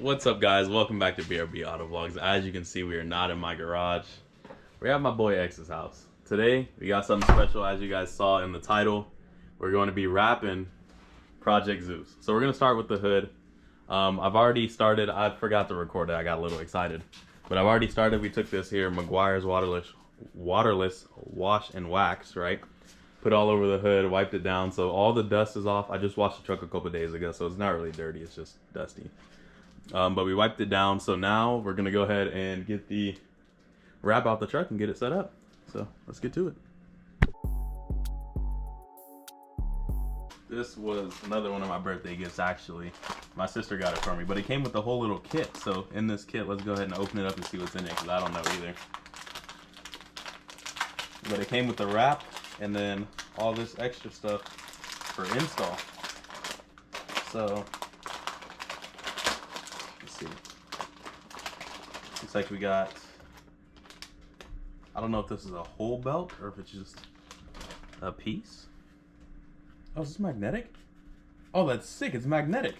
What's up, guys? Welcome back to BRB Auto Vlogs. As you can see, we are not in my garage. We're at my boy X's house. Today, we got something special. As you guys saw in the title, we're going to be wrapping Project Zeus. So we're going to start with the hood. I've already started. I forgot to record it. I got a little excited. But I've already started. We took this here, Meguiar's waterless wash and wax, right? Put all over the hood, wiped it down. So all the dust is off. I just washed the truck a couple days ago, so it's not really dirty. It's just dusty. But we wiped it down, so now we're gonna go ahead and get the wrap out the truck and get it set up. So let's get to it. This was another one of my birthday gifts, actually. My sister got it for me, but it came with the whole little kit. So in this kit, let's go ahead and open it up and see what's in it, because I don't know either. But it came with the wrap and then all this extra stuff for install. So looks like we got, I don't know if this is a whole belt or if it's just a piece. Oh, is this magnetic? Oh, that's sick, it's magnetic.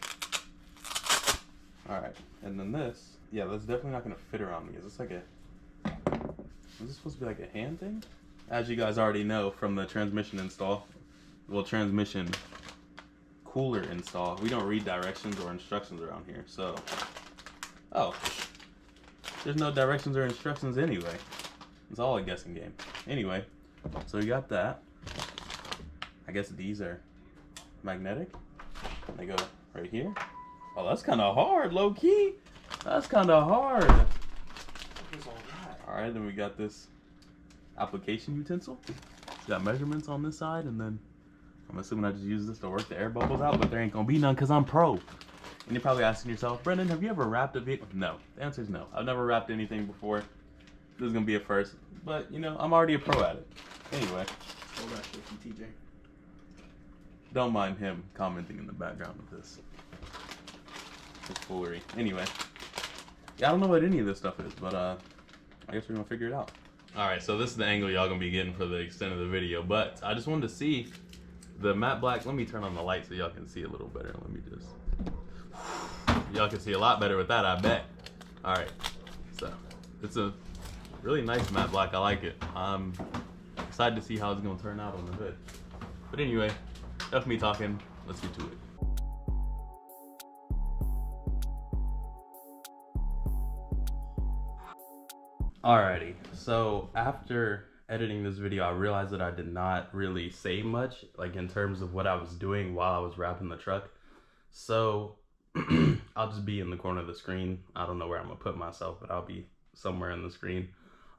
Alright, and then this, yeah, that's definitely not gonna fit around me. Is this like a, is this supposed to be like a hand thing? As you guys already know from the transmission install, well, transmission cooler install, we don't read directions or instructions around here, so, oh. There's no directions or instructions anyway. It's all a guessing game. Anyway, so we got that. I guess these are magnetic. They go right here. Oh, that's kind of hard, low key. That's kind of hard. All right, then we got this application utensil. It's got measurements on this side, and then I'm assuming I just use this to work the air bubbles out, but there ain't gonna be none because I'm pro. And you're probably asking yourself, Brendan, have you ever wrapped a vehicle? No. The answer is no. I've never wrapped anything before. This is going to be a first. But, you know, I'm already a pro at it. Anyway. Hold that shit from TJ. Don't mind him commenting in the background of this. It's foolery. Anyway. Yeah, I don't know what any of this stuff is, but I guess we're going to figure it out. Alright, so this is the angle y'all going to be getting for the extent of the video. But I just wanted to see the matte black. Let me turn on the light so y'all can see a little better. Let me just... Y'all can see a lot better with that, I bet. Alright, so it's a really nice matte black. I like it. I'm excited to see how it's going to turn out on the hood. But anyway, enough me talking. Let's get to it. Alrighty, so after editing this video, I realized that I did not really say much, like in terms of what I was doing while I was wrapping the truck. So I'll just be in the corner of the screen. I don't know where I'm gonna put myself, but I'll be somewhere in the screen.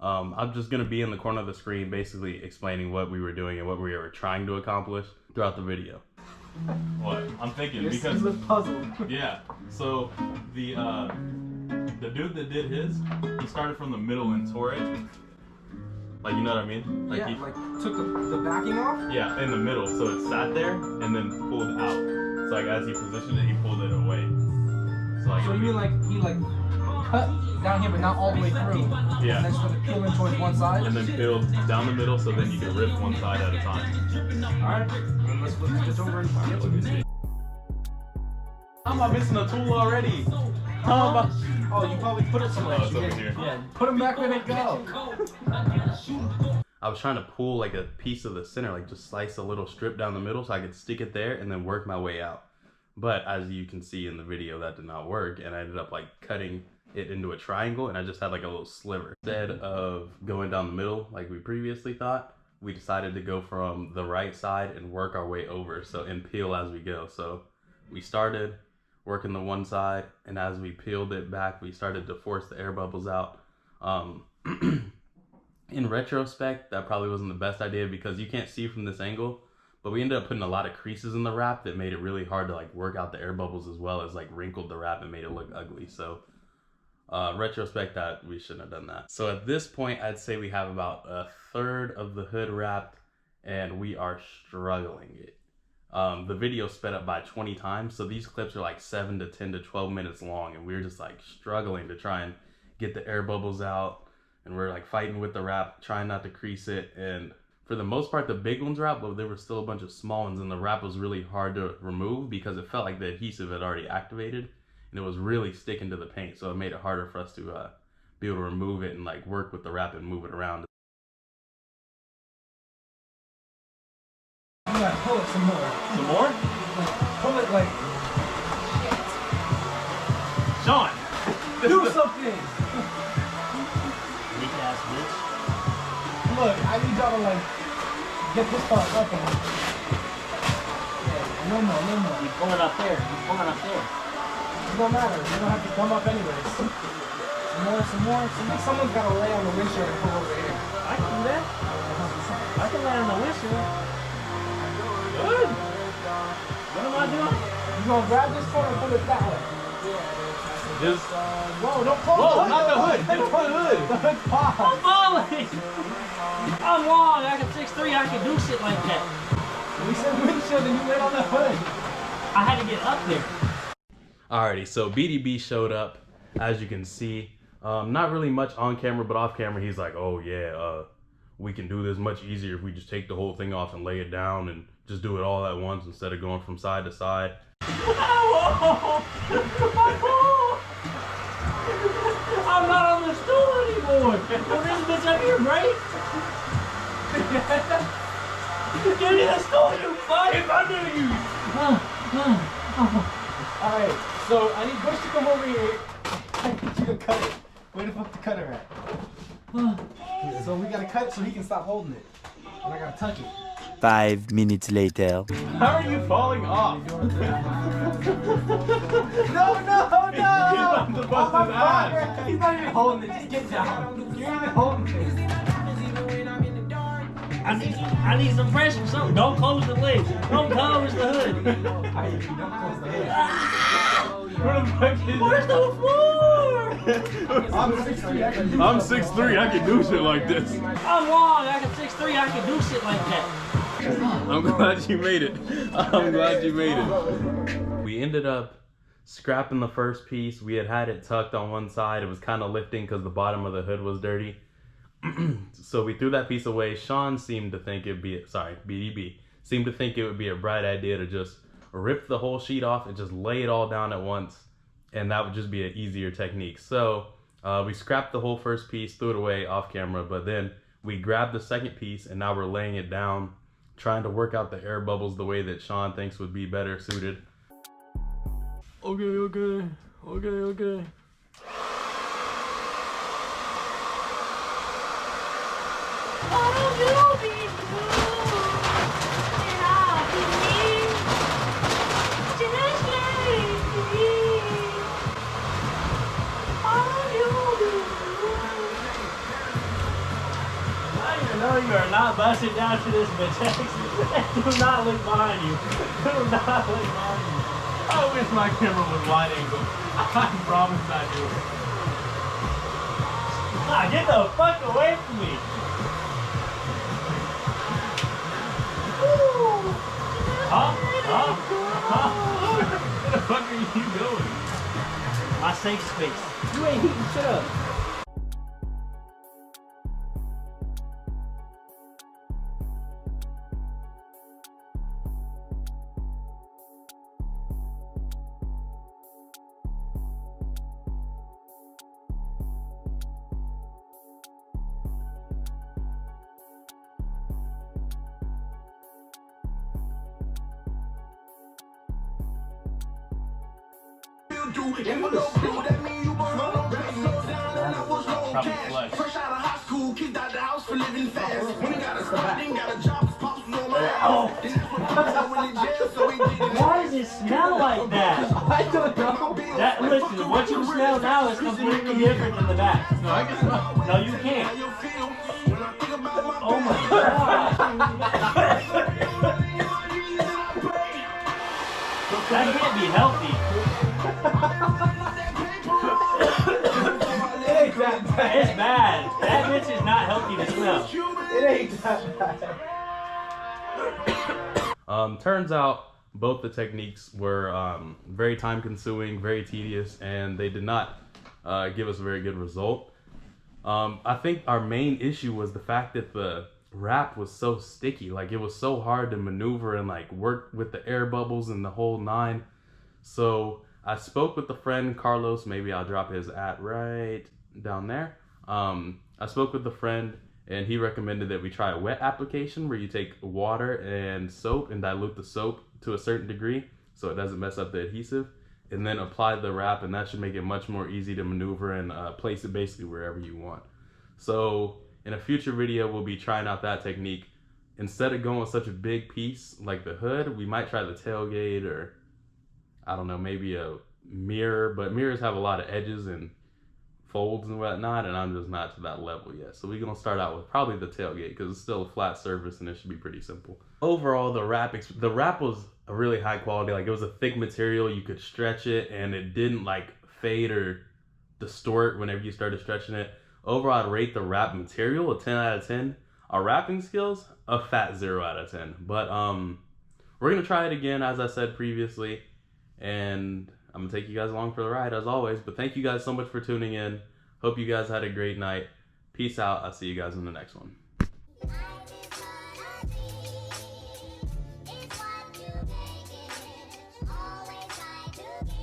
I'm just gonna be in the corner of the screen basically explaining what we were doing and what we were trying to accomplish throughout the video. What? I'm thinking because the puzzle. Yeah. So the dude that did his, he started from the middle and tore it. Like, you know what I mean? Like, yeah, he like took the backing off? Yeah, in the middle, so it sat there and then pulled out. So like as he positioned it, he pulled it away. So you mean like he cut down here but not all the way through? Yeah. And then started peeling towards one side? And then peeled down the middle so then you can rip one side at a time. Alright, let's flip this over and get to it. How am I missing a tool already? Oh, you probably put it somewhere. Oh, it's over here. Yeah, put them back where they go. I was trying to pull like a piece of the center, like just slice a little strip down the middle so I could stick it there and then work my way out. But as you can see in the video, that did not work, and I ended up like cutting it into a triangle, and I just had like a little sliver. Instead of going down the middle like we previously thought, we decided to go from the right side and work our way over, so and peel as we go. So we started working the one side, and as we peeled it back, we started to force the air bubbles out. In retrospect, that probably wasn't the best idea because you can't see from this angle, but we ended up putting a lot of creases in the wrap that made it really hard to like work out the air bubbles, as well as like wrinkled the wrap and made it look ugly. So retrospect, that we shouldn't have done that. So at this point, I'd say we have about a third of the hood wrapped, and we are struggling it. The video sped up by 20 times, so these clips are like 7 to 10 to 12 minutes long, and we're just like struggling to try and get the air bubbles out. And we're like fighting with the wrap, trying not to crease it. And for the most part, the big ones were out, but there were still a bunch of small ones, and the wrap was really hard to remove because it felt like the adhesive had already activated and it was really sticking to the paint, so it made it harder for us to be able to remove it and like work with the wrap and move it around. You gotta pull it some more. Some more? Like, pull it like. Sean! Do something! Weak ass bitch. Look, I need y'all to like get this part up and yeah, no more. You pull it up there. You pull it up there. It don't matter. You don't have to come up anyways. Some more. Someone's gotta lay on the windshield and pull over here. I can do that. I can lay on the windshield. Good. What am I doing? You gonna grab this part and put it that way. Just Whoa, don't pull whoa, not the hood. Just put the hood. The hood pop. I'm falling. I'm long. I can 6'3". I can do shit like that. We said windshield and you laid on the hood. I had to get up there. Alrighty, so BDB showed up, as you can see. Not really much on camera, but off camera, he's like, oh yeah, we can do this much easier if we just take the whole thing off and lay it down and just do it all at once instead of going from side to side. I'm not on the stool anymore. Well, this bitch up here, right? Give me the stool, you fuck! It's under you! Alright, so I need Bush to come over here. I need you to cut it. Where the fuck the cutter at? So we gotta cut it so he can stop holding it. And I gotta tuck it. 5 minutes later. How are you falling off? No! He's about to bust his ass. He's not even holding it. Just get down. You're even holding it. I need some pressure or something. Don't close the lid. Don't close the hood. Alright, don't close the hood. Where the fuck is Where's the floor? I'm 6'3". I'm 6'3", I can do shit like this. I'm long. I can 6'3". I can do shit like that. I'm glad you made it. I'm glad you made it. We ended up scrapping the first piece. We had it tucked on one side. It was kind of lifting because the bottom of the hood was dirty. So we threw that piece away. Sean seemed to think BDB seemed to think it would be a bright idea to just rip the whole sheet off and just lay it all down at once. And that would just be an easier technique. So we scrapped the whole first piece, threw it away off camera, but then we grabbed the second piece and now we're laying it down, trying to work out the air bubbles the way that Sean thinks would be better suited. Okay. No, you are not busting down to this bitch. Do not look behind you. Do not look behind you. I wish my camera was wide angle. I promise I do. Ah, get the fuck away from me. Where the fuck are you going? My safe space. You ain't heating shit up. Probably flesh. Fresh out of high school, kicked out the house for living fast. When he got a spot, then got a job, his pops was on my ass. Then that's when he went in jail, so he didn't. Why does it smell like that? I don't know. Listen, what you smell now is completely different than the back. No, I can smell. No, you can't. How you feel when I think about my Oh my god. That can't be healthy. It ain't that bad. It's bad. That bitch is not healthy to smell. It ain't that bad. Turns out both the techniques were very time consuming, very tedious, and they did not give us a very good result. I think our main issue was the fact that the wrap was so sticky. Like, it was so hard to maneuver and like work with the air bubbles and the whole nine. So I spoke with the friend Carlos. Maybe I'll drop his right down there. I spoke with the friend, and he recommended that we try a wet application where you take water and soap and dilute the soap to a certain degree so it doesn't mess up the adhesive, and then apply the wrap, and that should make it much more easy to maneuver and place it basically wherever you want. So in a future video, we'll be trying out that technique. Instead of going with such a big piece like the hood, we might try the tailgate, or I don't know, maybe a mirror, but mirrors have a lot of edges and folds and whatnot, and I'm just not to that level yet. So we're gonna start out with probably the tailgate because it's still a flat surface and it should be pretty simple. Overall, the wrap was a really high quality. Like, it was a thick material, you could stretch it and it didn't like fade or distort whenever you started stretching it. Overall, I'd rate the wrap material a 10 out of 10. Our wrapping skills, a fat 0 out of 10. But we're gonna try it again, as I said previously, and I'm gonna take you guys along for the ride as always. But thank you guys so much for tuning in. Hope you guys had a great night. Peace out. I'll see you guys in the next one.